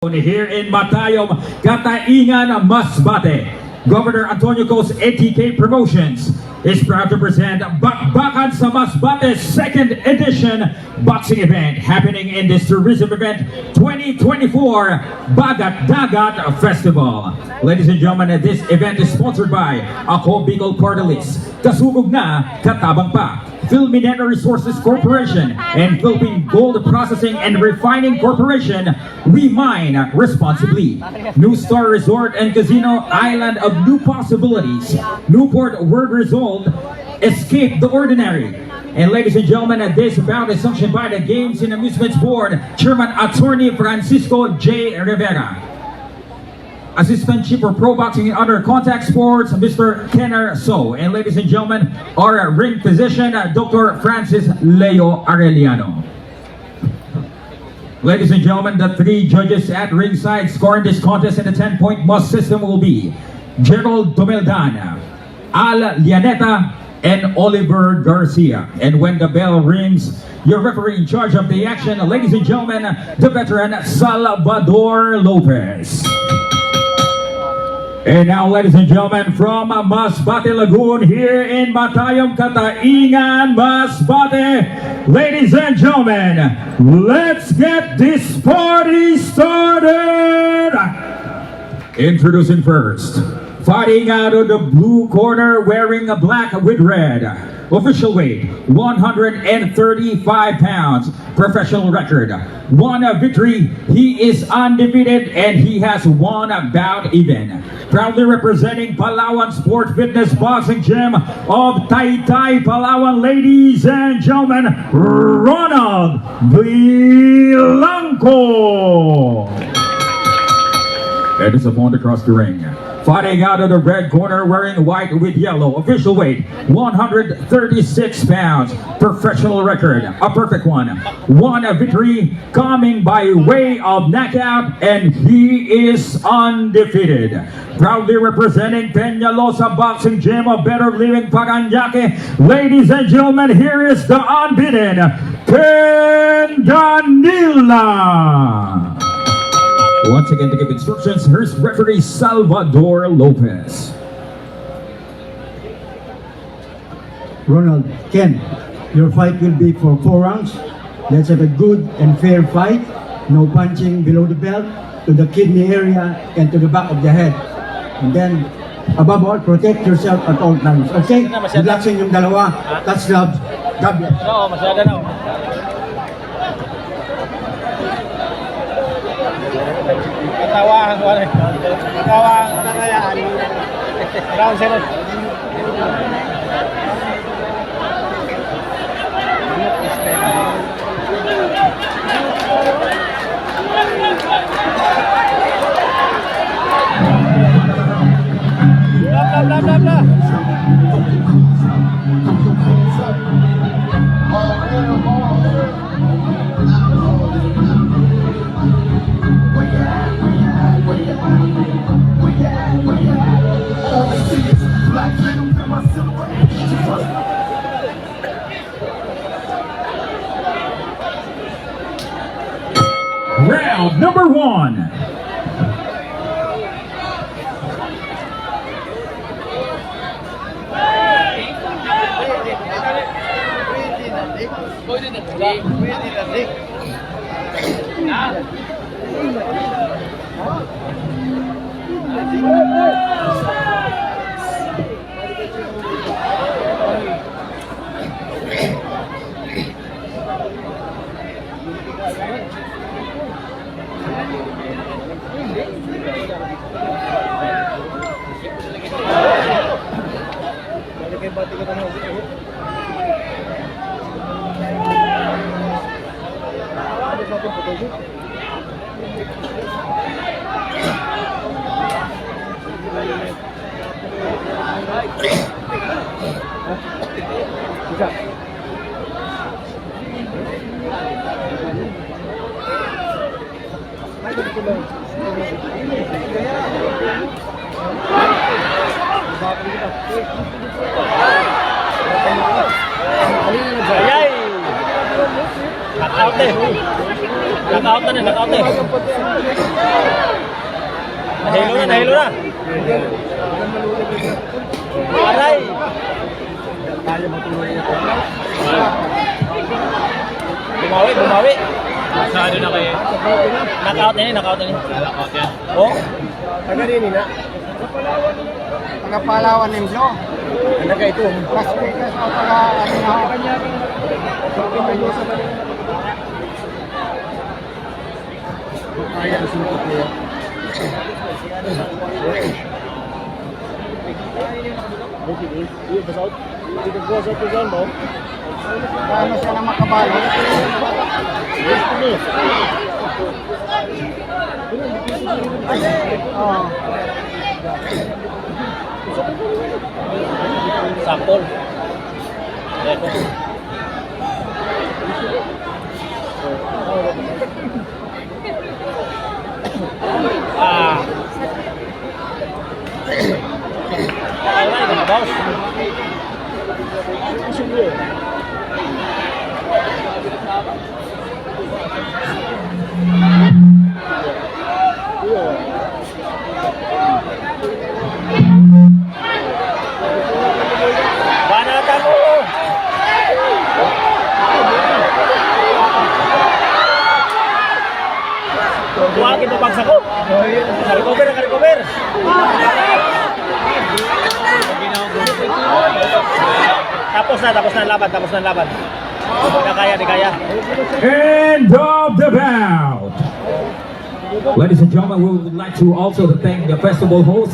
Here in Matayom, Kataingan, Masbate, Governor Antonio Cos ATK Promotions is proud to present Bakbakan sa Masbate 2nd edition boxing event happening in this tourism event 2024 Bagat Dagat Festival. Ladies and gentlemen, this event is sponsored by Ako Bicol Portalis, Kasugog na Katabang pa, Philminera Resources Corporation, and Philippine Gold Processing and Refining Corporation. We mine responsibly. New Star Resort and Casino, island of new possibilities. Newport word result, escape the ordinary. And ladies and gentlemen, this bout is sanctioned by the Games and Amusements Board Chairman Attorney Francisco J. Rivera. Assistant Chief for Pro Boxing and Other Contact Sports, Mr. Kenner So. And ladies and gentlemen, our ring physician, Dr. Francis Leo Arellano. Ladies and gentlemen, the three judges at ringside scoring this contest in the 10-point must system will be Gerald Domeldan, Al Lianeta, and Oliver Garcia. And when the bell rings, your referee in charge of the action, ladies and gentlemen, the veteran Salvador Lopez. And now, ladies and gentlemen, from Masbate Lagoon here in Matayom, Kataingan, Masbate, ladies and gentlemen, let's get this party started! Introducing first, fighting out of the blue corner, wearing a black with red. Official weight, 135 pounds. Professional record, 1 victory. He is undefeated and he has 1 bout even. Proudly representing Palawan Sport Fitness Boxing Gym of Taytay, Palawan, ladies and gentlemen, Ronald Blanco. And is opponent across the ring. Fighting out of the red corner, wearing white with yellow. Official weight, 136 pounds. Professional record, a perfect one. 1 victory, coming by way of knockout, and he is undefeated. Proudly representing Peñalosa Boxing Gym of Better Living, Parañaque. Ladies and gentlemen, here is the unbeaten Ken Danila. Once again, to give instructions, here's referee Salvador Lopez. Ronald, Ken, your fight will be for 4 rounds. Let's have a good and fair fight. No punching below the belt, to the kidney area, and to the back of the head. And then, above all, protect yourself at all times. Okay? Good luck sa inyong dalawa. Touch gloves. God bless. Oo, masyado na. Katawahan ko rin. Katawahan ko na yan. Round 0. Blah, blah, blah, blah. Round number 1. Ayay! Knockout eh. Knockout na, knockout eh. Nahilo na. Aray! Bumawi. Masyado na kayo. Knockout na yan. Knockout yan. Oh? Taga rin na. Taga Palawan ng Blo. Ano ka ito? Mas pikas o taga ano na. Kaya ang sumpot niya. Paano siya na makabalo? Saktol. Eko. Banatan mo! Tuwagin mo bagsak ko! Recover! Tapos na ang laban. Di kaya. End of the bout. Ladies and gentlemen, we would like to also thank the festival host,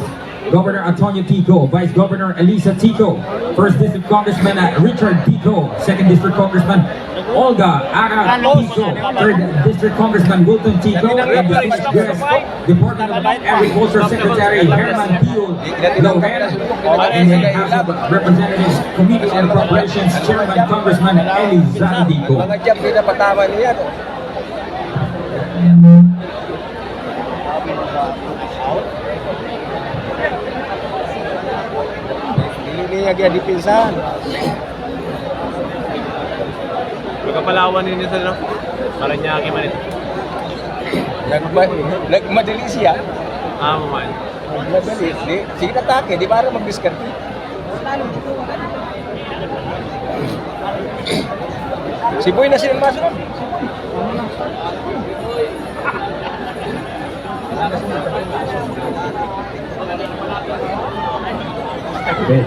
Governor Antonio Tico, Vice Governor Elisa Tico, First District Congressman Richard Tico, Second District Congressman Olga Ara Tico, Third District Congressman Wilton Tico, and distinguished guest, Department of Agriculture Secretary Herman Pio Loher, and then House of Representatives Committee on Appropriations Chairman Congressman Eliza Tico. Mga jump na patawa niya. Hindi niya kaya dipinsan. Pagkapalawan ninyo sa no? Paranaque man ito. Nagmadali siya. Man. Nagmadali. Sige na take, di para mag-diskarte. Si Boy na silang masunod. Bet.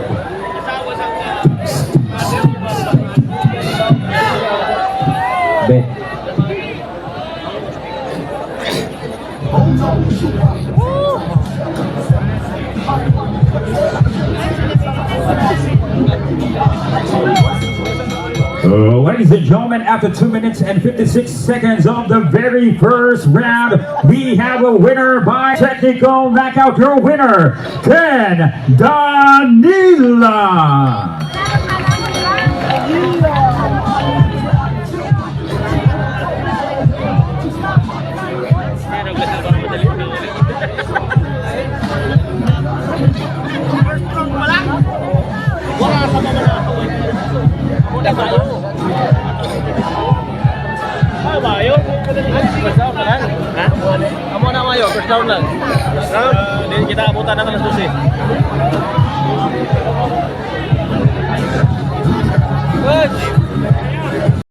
Ladies and gentlemen, after 2 minutes and 56 seconds of the very first round, we have a winner by technical knockout. Your winner, Ken Danila. Amo na mayo, first down lang. Then kita abutan ng alas 12. Good.